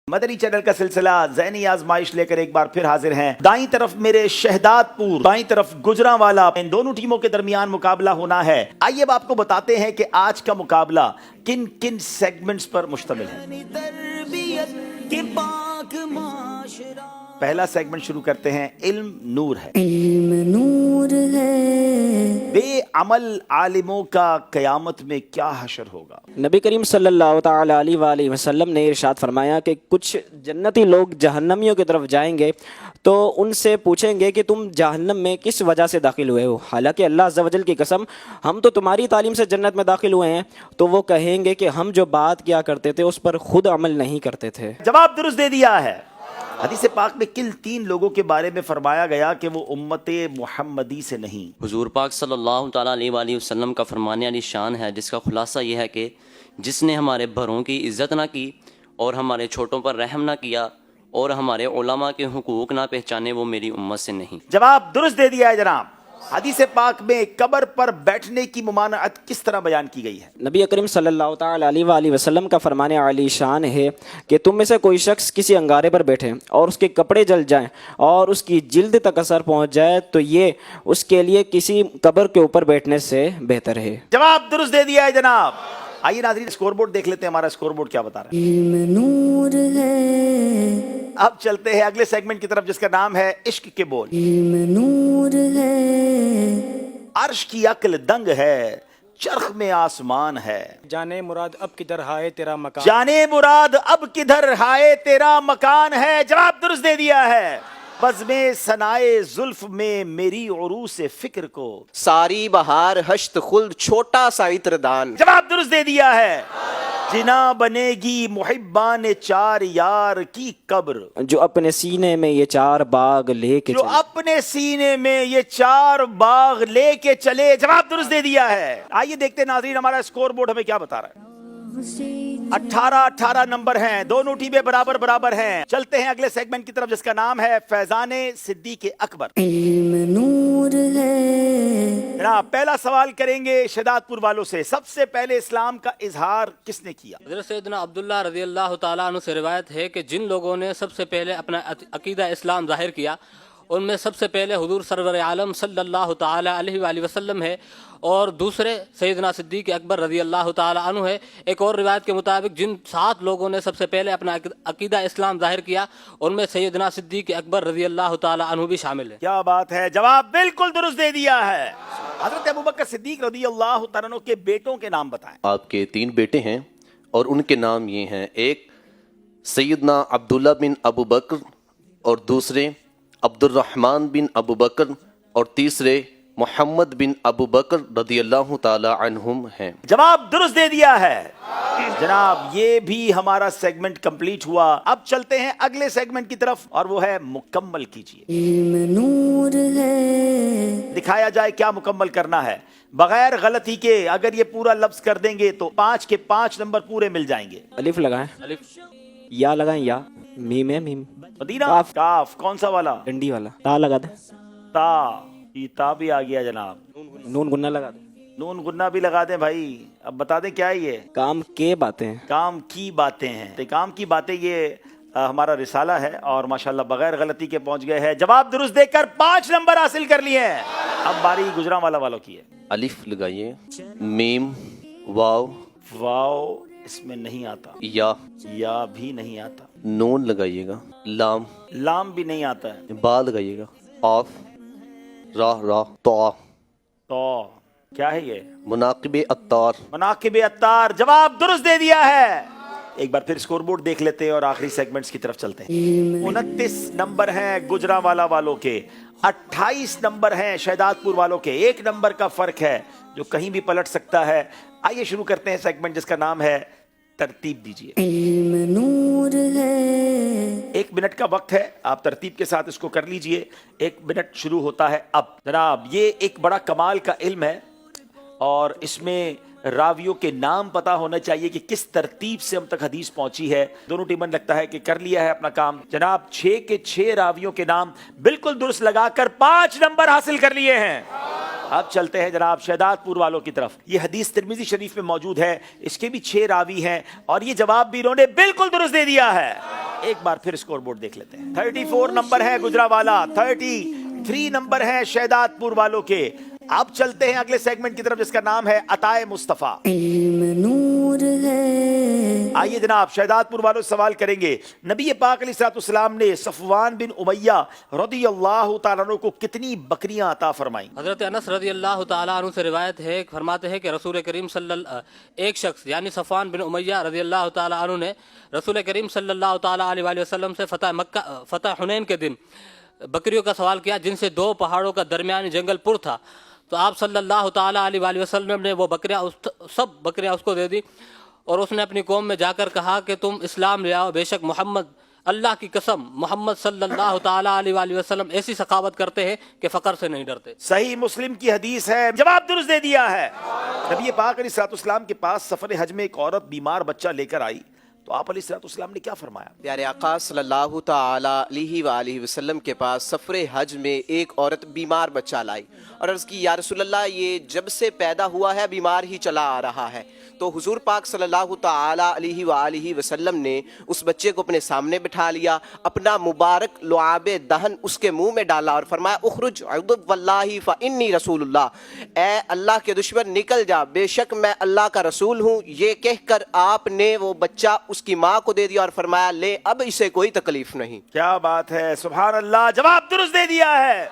مدنی channel کا سلسلہ ذہنی آزمائش لے کر ایک بار پھر حاضر ہیں۔ دائیں طرف میرے شہداد پور، بائیں طرف گجرانوالا، ان دونوں ٹیموں کے درمیان مقابلہ ہونا ہے۔ آئیے اب آپ کو بتاتے ہیں کہ آج کا مقابلہ کن کن سیگمنٹس پر مشتمل ہے۔ پہلا سیگمنٹ شروع کرتے ہیں، علم نور ہے۔ علم نور ہے۔ بے عمل عالموں کا قیامت میں کیا حشر ہوگا؟ نبی کریم صلی اللہ تعالی علیہ وآلہ وسلم نے ارشاد فرمایا کہ کچھ جنتی لوگ جہنمیوں کی طرف جائیں گے تو ان سے پوچھیں گے کہ تم جہنم میں کس وجہ سے داخل ہوئے ہو، حالانکہ اللہ عز و جل کی قسم ہم تو تمہاری تعلیم سے جنت میں داخل ہوئے ہیں، تو وہ کہیں گے کہ ہم جو بات کیا کرتے تھے اس پر خود عمل نہیں کرتے تھے۔ جواب درست دے دیا ہے۔ حدیث پاک میں کل تین لوگوں کے بارے میں فرمایا گیا کہ وہ امت محمدی سے نہیں۔ حضور پاک صلی اللہ تعالیٰ علیہ وآلہ وسلم کا فرمانے والی شان ہے، جس کا خلاصہ یہ ہے کہ جس نے ہمارے بڑوں کی عزت نہ کی اور ہمارے چھوٹوں پر رحم نہ کیا اور ہمارے علماء کے حقوق نہ پہچانے، وہ میری امت سے نہیں۔ جواب درست دے دیا ہے جناب۔ حدیث پاک میں قبر پر بیٹھنے کی ممانعت کس طرح بیان کی گئی ہے؟ نبی کریم صلی اللہ تعالی علیہ وآلہ وسلم کا فرمانے عالی شان ہے کہ تم میں سے کوئی شخص کسی انگارے پر بیٹھے اور اس کے کپڑے جل جائیں اور اس کی جلد تک اثر پہنچ جائے تو یہ اس کے لیے کسی قبر کے اوپر بیٹھنے سے بہتر ہے۔ جواب درست دے دیا ہے جناب۔ آئیے ناظرین اسکور بورڈ دیکھ لیتے ہیں، ہمارا اسکور بورڈ کیا بتا رہا ہے۔ علم نور ہے۔ اب چلتے ہیں اگلے سیگمنٹ کی طرف جس کا نام ہے عشق کے بول۔ علم نور ہے۔ عرش کی عقل دنگ ہے، چرخ میں آسمان ہے، جانے مراد اب کدھر ہائے تیرا مکان۔ جانے مراد اب کدھر ہائے تیرا مکان ہے۔ جواب درست دے دیا ہے۔ بزم ثنائے زلف میں میری عروس فکر کو، ساری بہار ہشت خلد چھوٹا سا عطردان۔ جواب درست دے دیا ہے۔ جنا بنے گی محبان چار یار کی قبر، جو اپنے سینے میں یہ چار باغ لے کے جو چلے۔ اپنے سینے میں یہ چار باغ لے کے چلے۔ جواب درست دے دیا ہے۔ آئیے دیکھتے ہیں ناظرین ہمارا اسکور بورڈ ہمیں کیا بتا رہا ہے۔ 18 نمبر ہیں، دونوں ٹیمیں برابر ہیں۔ چلتے ہیں اگلے سیگمنٹ کی طرف جس کا نام ہے فیضان صدیق اکبر۔ علم نور ہے۔ جناب پہلا سوال کریں گے شہداد پور والوں سے۔ سب سے پہلے اسلام کا اظہار کس نے کیا؟ حضرت سیدنا عبداللہ رضی اللہ تعالیٰ عنہ سے روایت ہے کہ جن لوگوں نے سب سے پہلے اپنا عقیدہ اسلام ظاہر کیا ان میں سب سے پہلے حضور سرور عالم صلی اللہ تعالیٰ علیہ وآلہ وسلم ہے، اور دوسرے سیدنا صدیق اکبر رضی اللہ تعالیٰ عنہ ہے۔ ایک اور روایت کے مطابق جن 7 لوگوں نے سب سے پہلے اپنا عقیدہ اسلام ظاہر کیا ان میں سیدنا صدیق اکبر رضی اللہ تعالیٰ عنہ بھی شامل ہے۔ کیا بات ہے، جواب بالکل درست دے دیا ہے۔ حضرت ابوبکر صدیق رضی اللہ تعالیٰ عنہ کے بیٹوں کے نام بتائیں۔ آپ کے 3 بیٹے ہیں اور ان کے نام یہ ہیں، ایک سیدنا عبداللہ بن ابو بکر، اور دوسرے عبد الرحمن بن ابو بکر، اور تیسرے محمد بن ابو بکر رضی اللہ تعالی عنہم ہیں۔ جواب درست دے دیا ہے جناب۔ یہ بھی ہمارا سیگمنٹ کمپلیٹ ہوا۔ اب چلتے ہیں اگلے سیگمنٹ کی طرف اور وہ ہے مکمل کیجئے۔ علم نور ہے۔ دکھایا جائے کیا مکمل کرنا ہے بغیر غلطی کے۔ اگر یہ پورا لفظ کر دیں گے تو 5 کے 5 نمبر پورے مل جائیں گے۔ الف لگائیں، یا لگائیں، یا میم ہے، میم مدینہ کاف کون سا والا؟ ڈنڈی والا، تا لگا دیں، تا، یہ تا بھی آ گیا جناب۔ نون گنہ لگا دیں، نون گنا بھی لگا دیں بھائی۔ اب بتا دیں کیا ہے یہ؟ کام کے باتیں ہیں۔ کام کی باتیں ہیں۔ تو کام کی باتیں یہ ہمارا رسالہ ہے اور ماشاءاللہ بغیر غلطی کے پہنچ گئے ہیں۔ جواب درست دے کر 5 نمبر حاصل کر لیے ہیں۔ اب باری گجرانوالا والوں کی ہے۔ الف لگائیے، میم، واو، واو اس میں نہیں آتا، یا بھی نہیں آتا، نون لگائیے گا، لام، لام بھی نہیں آتا ہے، با لگائیے گا، قاف، را، طا، تو کیا ہے یہ؟ مناقب اتار۔ مناقب اتار۔ جواب درست دے دیا ہے۔ ایک بار پھر اسکور بورڈ دیکھ لیتے ہیں اور آخری سیگمنٹس کی طرف چلتے ہیں۔ 29 نمبر ہیں گجرانوالا والوں کے، 28 نمبر ہیں شہداد پور والوں کے۔ 1 نمبر کا فرق ہے جو کہیں بھی پلٹ سکتا ہے۔ آئیے شروع کرتے ہیں سیگمنٹ جس کا نام ہے ترتیب دیجئے۔ علم نور ہے۔ 1 منٹ کا وقت ہے، آپ ترتیب کے ساتھ اس کو کر لیجئے۔ 1 منٹ شروع ہوتا ہے اب۔ جناب یہ ایک بڑا کمال کا علم ہے اور اس میں راویوں کے نام پتہ ہونا چاہیے کہ کس ترتیب سے ہم تک حدیث پہنچی ہے۔ دونوں ٹیمیں لگتا ہے کہ کر لیا ہے اپنا کام۔ جناب 6 کے 6 راویوں کے نام بالکل درست لگا کر 5 نمبر حاصل کر لیے ہیں۔ اب چلتے ہیں جناب شہدادپور والوں کی طرف. یہ حدیث ترمذی شریف میں موجود ہے, اس کے بھی 6 راوی ہیں اور یہ جواب بھی انہوں نے بالکل درست دے دیا ہے. ایک بار پھر اسکور بورڈ دیکھ لیتے ہیں. 34 نمبر ہے گجرانوالہ, 33 نمبر ہے شہدادپور والوں کے. اب چلتے ہیں اگلے سیگمنٹ کی طرف جس کا نام ہے عطائے مصطفیٰ. علم نور ہے. آئیے جناب شہدادپور والوں سے سوال کریں گے, نبی پاک علیہ الصلوۃ والسلام نے صفوان بن امیہ رضی اللہ تعالیٰ عنہ کو کتنی بکریاں عطا فرمائیں؟ حضرت انس رضی اللہ تعالیٰ عنہ سے روایت ہے, فرماتے ہیں کہ رسول کریم ایک شخص یعنی صفوان بن امیہ رضی اللہ تعالیٰ عنہ نے رسول کریم صلی اللہ تعالیٰ علیہ وآلہ وسلم سے فتح حنین کے دن بکریوں کا سوال کیا, جن سے 2 پہاڑوں کا درمیانی جنگل پر تھا. تو آپ صلی اللہ تعالیٰ علیہ وآلہ وسلم نے وہ سب بکریاں اس کو دے دی, اور اس نے اپنی قوم میں جا کر کہا کہ تم اسلام لے آؤ, بے شک محمد, اللہ کی قسم, محمد صلی اللہ تعالیٰ علیہ وآلہ وسلم ایسی سخاوت کرتے ہیں کہ فقر سے نہیں ڈرتے. صحیح مسلم کی حدیث ہے, جواب درست دے دیا ہے. نبی پاک علیہ الصلوۃ والسلام کے پاس سفر حج میں ایک عورت بیمار بچہ لے کر آئی, تو آپ علیہ الصلوۃ والسلام نے کیا فرمایا؟ پیارے آقا صلی اللہ تعالی علیہ وآلہ وسلم کے پاس سفر حج میں ایک عورت بیمار بچہ لائی اور عرض کی, یا رسول اللہ, یہ جب سے پیدا ہوا ہے بیمار ہی چلا آ رہا ہے. تو حضور پاک صلی اللہ تعالی علیہ وآلہ وسلم نے اس بچے کو اپنے سامنے بٹھا لیا, اپنا مبارک لعاب دہن اس کے منہ میں ڈالا اور فرمایا, اخرج عدو واللہ فانی رسول اللہ, اے اللہ کے دشمن نکل جا, بے شک میں اللہ کا رسول ہوں. یہ کہہ کر آپ نے وہ بچہ اس کی ماں کو دے دیا اور فرمایا, لے اب اسے کوئی تکلیف نہیں. کیا بات ہے, سبحان اللہ, جواب درست دے دیا ہے.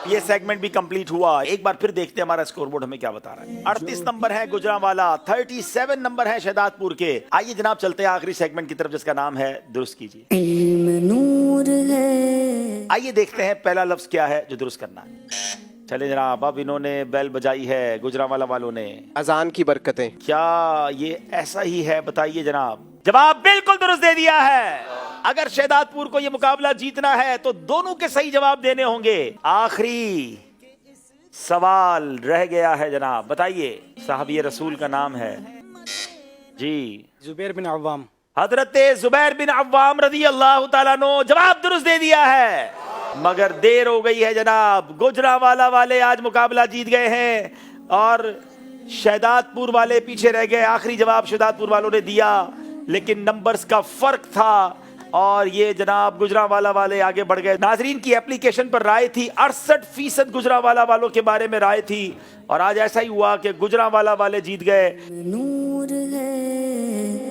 یہ سیگمنٹ بھی کمپلیٹ ہوا. ایک بار پھر دیکھتے ہیں ہمارا اسکور بورڈ ہمیں کیا بتا رہا ہے. 38 نمبر ہے گجرانوالہ, 37 نمبر ہے شہدادپور کے. آئیے جناب چلتے ہیں آخری سیگمنٹ کی طرف جس کا نام ہے درست کیجیے. علم نور ہے. آئیے دیکھتے ہیں پہلا لفظ کیا ہے جو درست کرنا ہے. چلے جناب, اب انہوں نے بیل بجائی ہے گجرانوالہ والوں نے. اذان کی برکتیں. کیا یہ ایسا ہی ہے؟ بتائیے جناب. جواب بالکل درست دے دیا ہے. اگر شہدادپور کو یہ مقابلہ جیتنا ہے تو دونوں کے صحیح جواب دینے ہوں گے. آخری سوال رہ گیا ہے جناب, بتائیے. صحابی رسول کا نام ہے جی زبیر بن عوام. حضرت زبیر بن عوام رضی اللہ تعالیٰ عنہ. جواب درست دے دیا ہے, مگر دیر ہو گئی ہے جناب. گجرانوالہ والے آج مقابلہ جیت گئے ہیں اور شہدادپور والے پیچھے رہ گئے. آخری جواب شہدادپور والوں نے دیا لیکن نمبرز کا فرق تھا اور یہ جناب گجرانوالہ والے آگے بڑھ گئے. ناظرین کی اپلیکیشن پر رائے تھی 68% گجرانوالہ والوں کے بارے میں رائے تھی, اور آج ایسا ہی ہوا کہ گجرانوالہ والے جیت گئے. نور ہے.